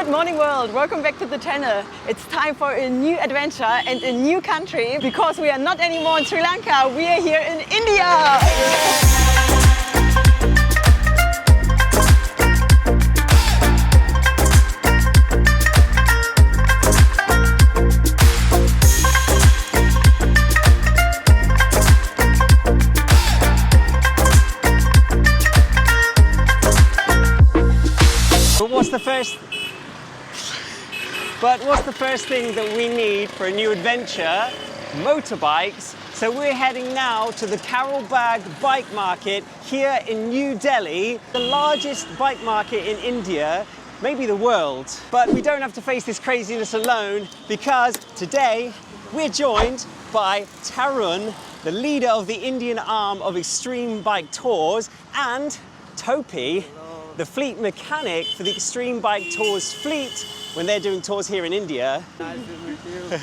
Good morning world, welcome back to the channel. It's time for a new adventure and a new country because we are not anymore in Sri Lanka, we are here in India. What's the first thing that we need for a new adventure? Motorbikes. So we're heading now to the Karol Bagh Bike Market here in New Delhi, the largest bike market in India, maybe the world. But we don't have to face this craziness alone because today we're joined by Tarun, the leader of the Indian arm of Extreme Bike Tours, and Topi, the fleet mechanic for the Extreme Bike Tours fleet when they're doing tours here in India. Nice to meet you.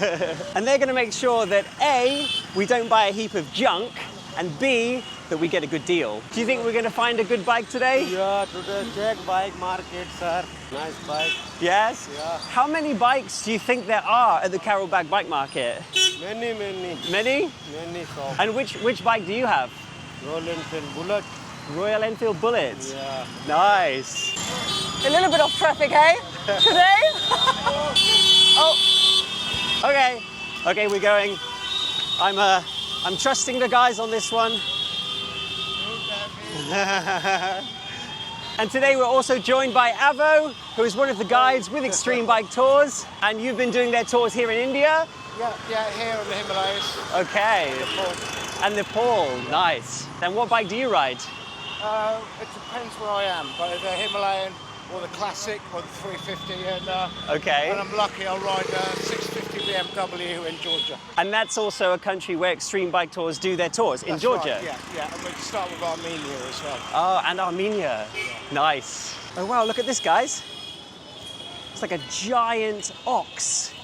And they're going to make sure that A, we don't buy a heap of junk, and B, that we get a good deal. Do you think we're going to find a good bike today? Yeah, today check bike market, sir. Nice bike. Yes? Yeah. How many bikes do you think there are at the Karol Bagh Bike Market? Many. Many? Many shops. And which bike do you have? Royal Enfield Bullet. Royal Enfield Bullet? Yeah. Nice. A little bit of traffic, hey? Today? Oh. Okay, we're going. I'm trusting the guys on this one. And today we're also joined by Avo, who is one of the guides with Extreme Bike Tours. And you've been doing their tours here in India? Yeah, here in the Himalayas. Okay. And Nepal, nice. And what bike do you ride? It depends where I am, but the Himalayan or the Classic or the 350, and I'm lucky I'll ride a 650 BMW in Georgia. And that's also a country where Extreme Bike Tours do their tours, in Georgia? Right, yeah, and we can start with Armenia as well. Oh, and Armenia. Yeah. Nice. Oh wow, look at this, guys. It's like a giant ox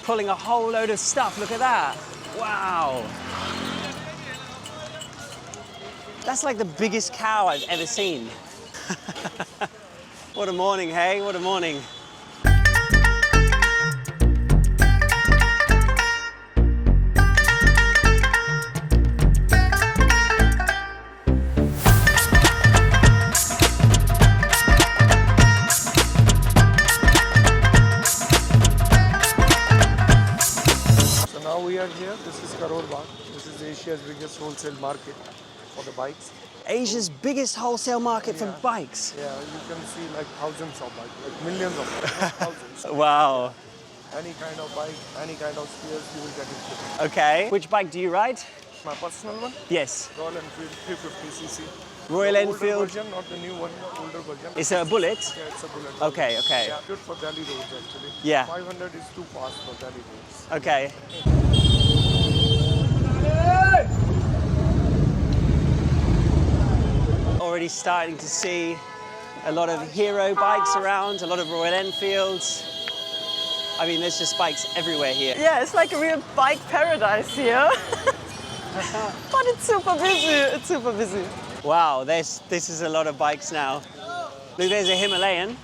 pulling a whole load of stuff. Look at that. Wow. That's like the biggest cow I've ever seen. What a morning, hey? What a morning. So now we are here. This is Karol Bagh. This is Asia's biggest wholesale market for the bikes. Asia's biggest wholesale market for bikes. Yeah, you can see like thousands of bikes, like millions of bikes, not thousands. Wow. Any kind of bike, any kind of spears, you will get it here. Okay. Which bike do you ride? My personal one? Yes. Royal Enfield 350cc. Royal the Enfield. Older version, not the new one, older version. Is it a Bullet? Yeah, it's a Bullet. Okay. Yeah, good for Delhi roads actually. Yeah. 500 is too fast for Delhi roads. Okay. Already starting to see a lot of hero bikes around, a lot of Royal Enfields. I mean, there's just bikes everywhere here. Yeah, it's like a real bike paradise here. But it's super busy. Wow, this is a lot of bikes now. Look, there's a Himalayan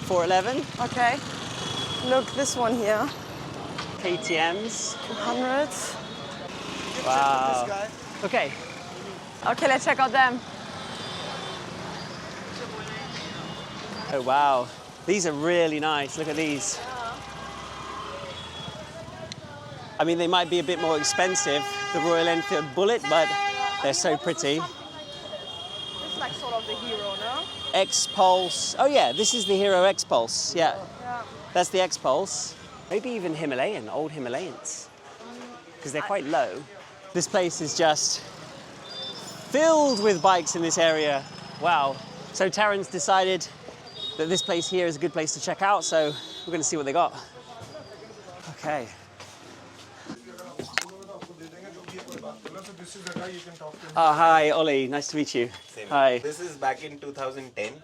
411. Okay. Look, this one here. KTMs. 100. Wow. Okay. Okay, let's check out them. Oh, wow. These are really nice. Look at these. I mean, they might be a bit more expensive, the Royal Enfield Bullet, but they're so pretty. This is like sort of the hero, no? Xpulse. Oh, yeah, this is the Hero Xpulse. Yeah. That's the Xpulse. Maybe even Himalayan, old Himalayans, because they're quite low. This place is just filled with bikes in this area. Wow. So Taryn's decided that this place here is a good place to check out, so we're going to see what they got. Okay. Hi, Ollie. Nice to meet you. Same. Hi. This is back in 2010.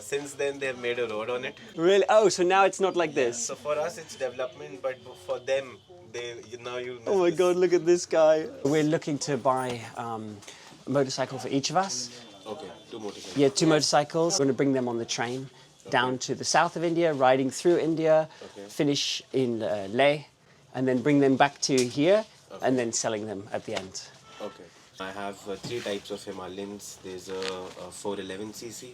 Since then, they've made a road on it. Really? Oh, so now it's not like this. So for us, it's development, but for them, you Oh my God, look at this guy. We're looking to buy a motorcycle for each of us. Okay, 2 motorcycles. Yeah, 2 motorcycles. We're going to bring them on the train down to the south of India, riding through India, finish in Leh, and then bring them back to here, and then selling them at the end. Okay. I have 3 types of Himalayans. There's a 411cc,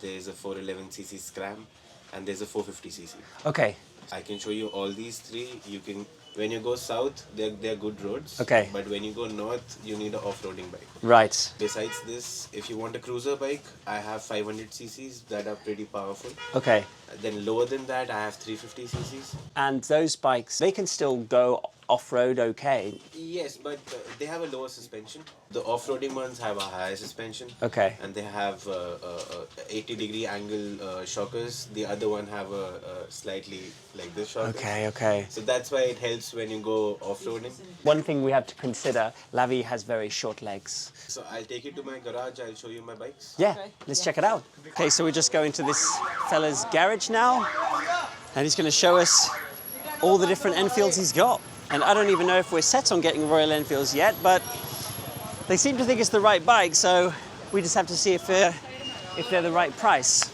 there's a 411cc Scram, and there's a 450cc. Okay. I can show you all these 3. You can, when you go south, they're good roads. Okay. But when you go north, you need an off-roading bike. Right. Besides this, if you want a cruiser bike, I have 500cc's that are pretty powerful. Okay. Then lower than that, I have 350cc's. And those bikes, they can still go off-road okay? Yes, but they have a lower suspension. The off-roading ones have a higher suspension. Okay. And they have 80-degree angle shockers. The other one have a slightly like this shocker. Okay, okay. So that's why it helps when you go off-roading. One thing we have to consider, Lavi has very short legs. So I'll take you to my garage. I'll show you my bikes. Yeah, let's check it out. Okay, so we're just going to this fella's garage now, and he's going to show us all the different Enfields he's got. And I don't even know if we're set on getting Royal Enfields yet, but they seem to think it's the right bike, so we just have to see if they're the right price.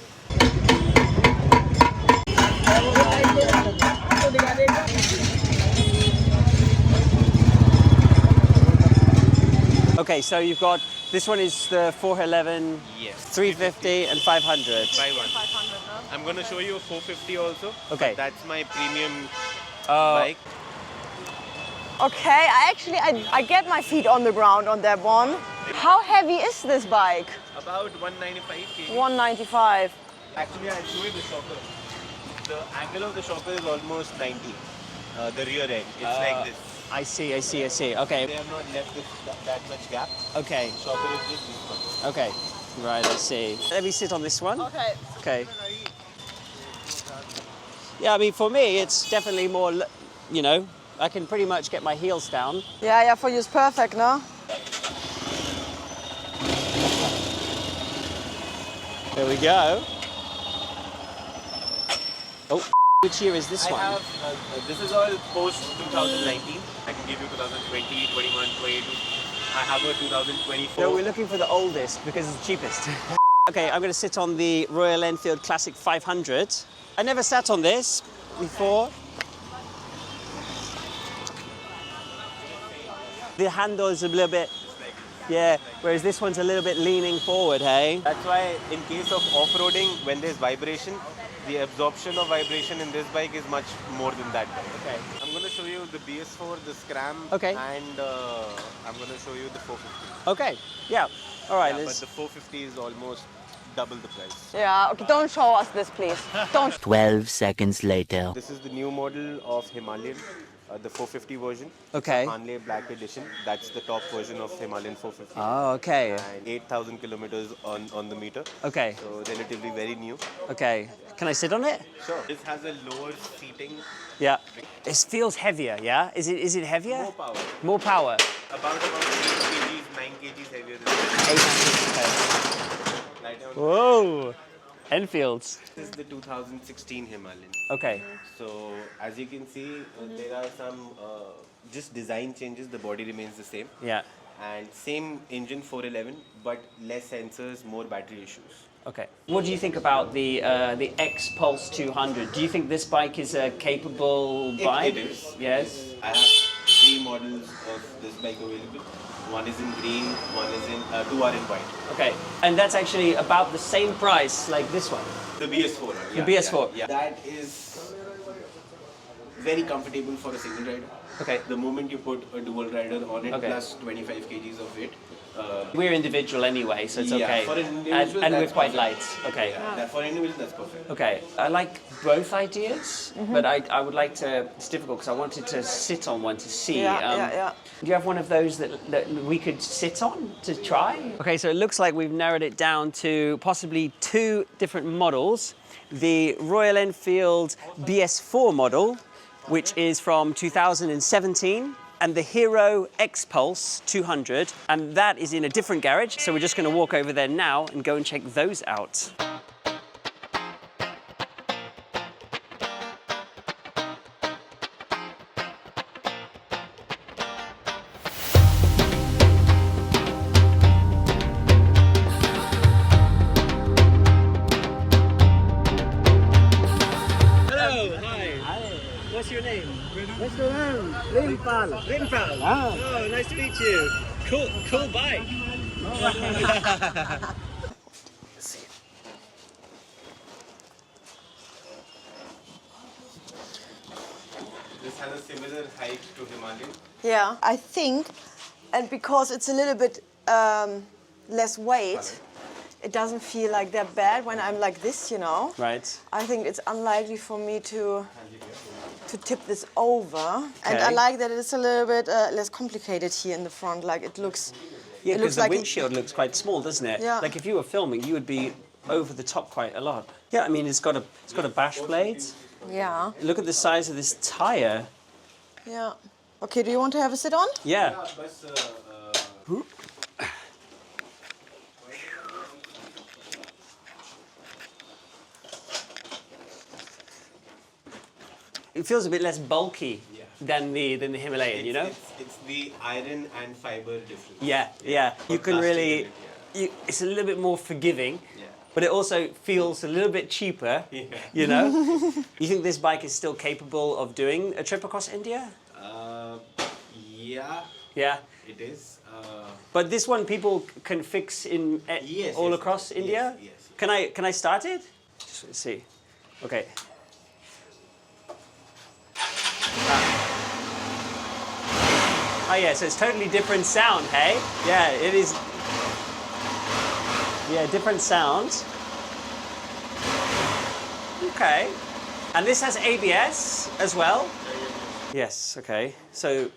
Okay, so you've got, this one is the 411, Yes. 350 and 500. Buy one. I'm going to show you a 450 also. Okay. That's my premium bike. Okay, I get my feet on the ground on that one. How heavy is this bike? About 195 kg. 195. Actually, I'll show you the shocker. The angle of the shocker is almost 90. The rear end. It's like this. I see. Okay, They have not left that much gap. okay, Shocker is just this one. okay. Right, I see. Let me sit on this one. Okay. Okay. Yeah, I mean, for me, it's definitely more, you know, I can pretty much get my heels down. Yeah, for you it's perfect, no? There we go. Oh, which year is this I one? have, this is all post 2019. I can give you 2020, 21, 22. I have a 2024. No, we're looking for the oldest because it's the cheapest. Okay, I'm going to sit on the Royal Enfield Classic 500. I never sat on this before. The handle is a little bit, yeah, whereas this one's a little bit leaning forward, hey? That's why in case of off-roading, when there's vibration, the absorption of vibration in this bike is much more than that bike. Okay. I'm going to show you the BS4, the Scram, Okay. and I'm going to show you the 450. Okay, yeah. All right, Yeah, but the 450 is almost double the price. Yeah, okay, don't show us this, please. Don't. 12 seconds later. This is the new model of Himalayan, the 450 version. Okay. Hanley Black Edition. That's the top version of Himalayan 450. Oh, okay. And 8,000 kilometers on the meter. Okay, So relatively very new. okay. Can I sit on it? Sure. This has a lower seating, Yeah. It feels heavier, yeah? Is it heavier? more power. More power. About 8 kgs, 9 kgs heavier than this. 800. Lie down. Whoa. Enfields. This is the 2016 Himalayan. Okay. So as you can see, there are some just design changes. The body remains the same. Yeah. And same engine 411, but less sensors, more battery issues. Okay. What do you think about the Xpulse 200? Do you think this bike is a capable bike? It is. Yes. I have 3 models of this bike available. One is in green, one is in 2 are in white. Okay. And that's actually about the same price like this one. The BS4 one. The BS4. Yeah. That is very comfortable for a single rider. Okay. The moment you put a dual rider on it, Okay. plus 25 kgs of weight. We're individual anyway, so it's Yeah, okay. for an individual, and we're that's quite perfect. light. Okay. Yeah, that for individuals, that's perfect. Okay. I like both ideas, but I would like to. It's difficult because I wanted to sit on one to see. Yeah. Do you have one of those that we could sit on to try? Okay, so it looks like we've narrowed it down to possibly 2 different models. The Royal Enfield BS4 model, which is from 2017, and the Hero Xpulse 200, and that is in a different garage. So we're just going to walk over there now and go and check those out. what's your name? Rinpal. Oh, nice to meet you. Cool bike. This has a similar height to Himalayan. Yeah, I think, and because it's a little bit less weight, it doesn't feel like that bad when I'm like this, you know. Right. I think it's unlikely for me to tip this over. And I like that it's a little bit less complicated here in the front. Like it looks. Yeah, because the like windshield looks quite small, doesn't it? Yeah. Like if you were filming, you would be over the top quite a lot. Yeah, I mean it's got a bash plate. Yeah. Look at the size of this tire. Yeah. Okay, do you want to have a sit on? Yeah. It feels a bit less bulky than the Himalayan, you know? It's the iron and fiber difference. Yeah. You can really, it's a little bit more forgiving, but it also feels a little bit cheaper, you know? You think this bike is still capable of doing a trip across India? Yeah. It is. But this one people can fix in all across India? Yes. Can I start it? Just see. Okay. Oh yeah, so it's totally different sound, hey? Yeah, it is. Yeah, different sounds. Okay. And this has ABS as well? Yes, okay. So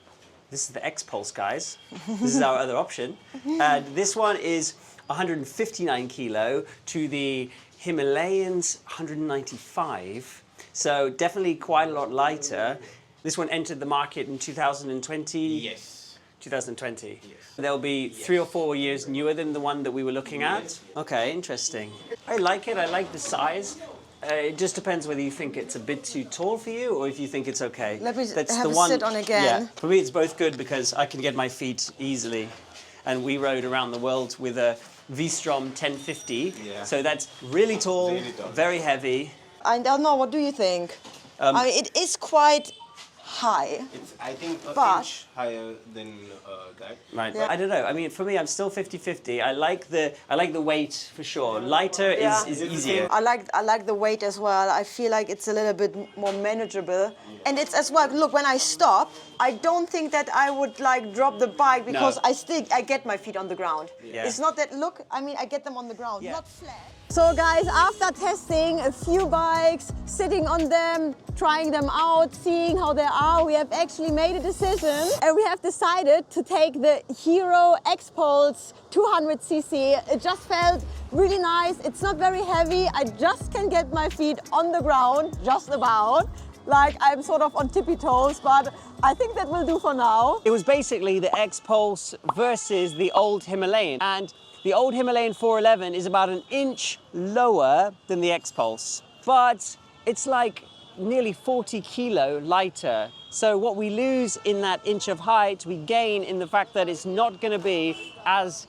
this is the Xpulse, guys. This is our other option. And this one is 159 kilo to the Himalayan's 195. So definitely quite a lot lighter. This one entered the market in 2020? Yes. 2020? Yes. They'll be 3 or 4 years newer than the one that we were looking at? Okay, interesting. I like it, I like the size. It just depends whether you think it's a bit too tall for you or if you think it's okay. Let me That's have the a one, sit on again. Yeah, for me it's both good because I can get my feet easily. And we rode around the world with a V-Strom 1050. Yeah. So that's really tall, very heavy. I don't know, what do you think? I mean, it is quite high. It's, I think, an But- inch higher than that. Right. Yeah. I don't know. I mean, for me, I'm still 50-50. I like the weight for sure. Lighter is easier. I like the weight as well. I feel like it's a little bit more manageable. And it's as well, look, when I stop, I don't think that I would like drop the bike because I get my feet on the ground. Yeah. It's not that, look, I mean, I get them on the ground, not flat. So guys, after testing a few bikes, sitting on them, trying them out, seeing how they are, we have actually made a decision and we have decided to take the Hero Xpulse 200cc. It just felt really nice. It's not very heavy. I just can get my feet on the ground, just about. Like I'm sort of on tippy toes, but I think that will do for now. It was basically the Xpulse versus the old Himalayan. And the old Himalayan 411 is about an inch lower than the Xpulse, but it's like nearly 40 kilo lighter. So what we lose in that inch of height, we gain in the fact that it's not going to be as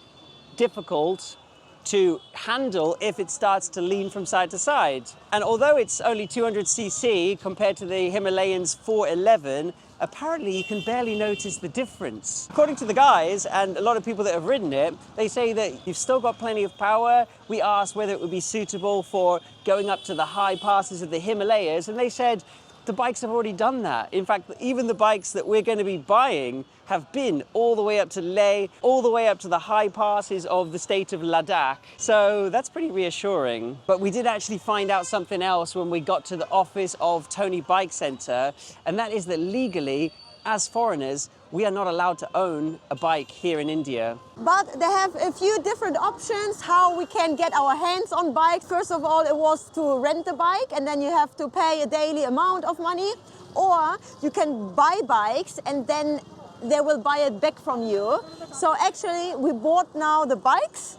difficult to handle if it starts to lean from side to side. And although it's only 200cc compared to the Himalayan's 411, apparently you can barely notice the difference. According to the guys and a lot of people that have ridden it, they say that you've still got plenty of power. We asked whether it would be suitable for going up to the high passes of the Himalayas, and they said the bikes have already done that. In fact, even the bikes that we're going to be buying have been all the way up to Leh, all the way up to the high passes of the state of Ladakh. So that's pretty reassuring. But we did actually find out something else when we got to the office of Tony Bike Centre, and that is that legally, as foreigners, we are not allowed to own a bike here in India. But they have a few different options how we can get our hands on bikes. First of all, it was to rent the bike and then you have to pay a daily amount of money. Or you can buy bikes and then they will buy it back from you. So actually we bought now the bikes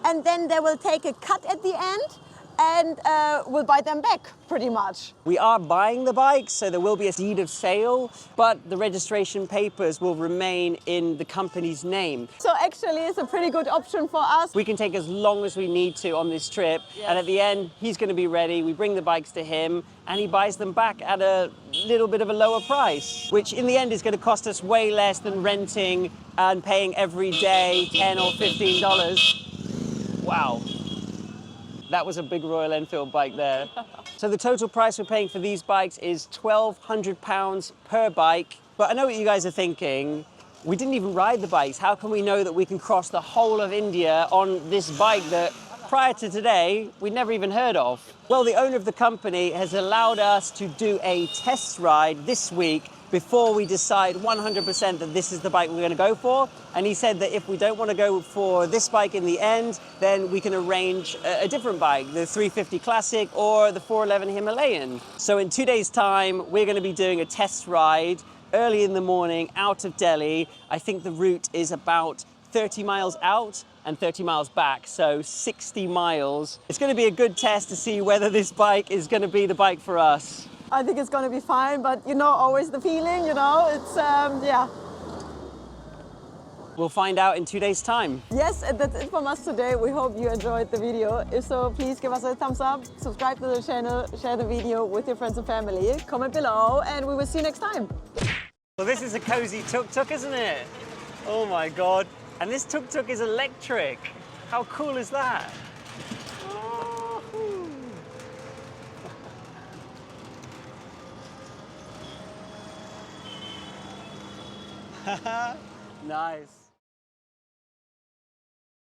and then they will take a cut at the end and we'll buy them back, pretty much. We are buying the bikes, so there will be a deed of sale, but the registration papers will remain in the company's name. So actually it's a pretty good option for us. We can take as long as we need to on this trip, and at the end, he's going to be ready. We bring the bikes to him, and he buys them back at a little bit of a lower price, which in the end is going to cost us way less than renting and paying every day $10 or $15. Wow. That was a big Royal Enfield bike there. So the total price we're paying for these bikes is £1,200 per bike. But I know what you guys are thinking. We didn't even ride the bikes. How can we know that we can cross the whole of India on this bike that prior to today, we'd never even heard of? Well, the owner of the company has allowed us to do a test ride this week before we decide 100% that this is the bike we're going to go for. And he said that if we don't want to go for this bike in the end, then we can arrange a different bike, the 350 Classic or the 411 Himalayan. So in 2 days' time, we're going to be doing a test ride early in the morning out of Delhi. I think the route is about 30 miles out and 30 miles back, so 60 miles. It's going to be a good test to see whether this bike is going to be the bike for us. I think it's going to be fine, but you know, always the feeling, you know, it's, yeah. We'll find out in 2 days' time. Yes, and that's it from us today. We hope you enjoyed the video. If so, please give us a thumbs up, subscribe to the channel, share the video with your friends and family, comment below, and we will see you next time. Well, this is a cozy tuk-tuk, isn't it? Oh my God. And this tuk-tuk is electric. How cool is that? Nice.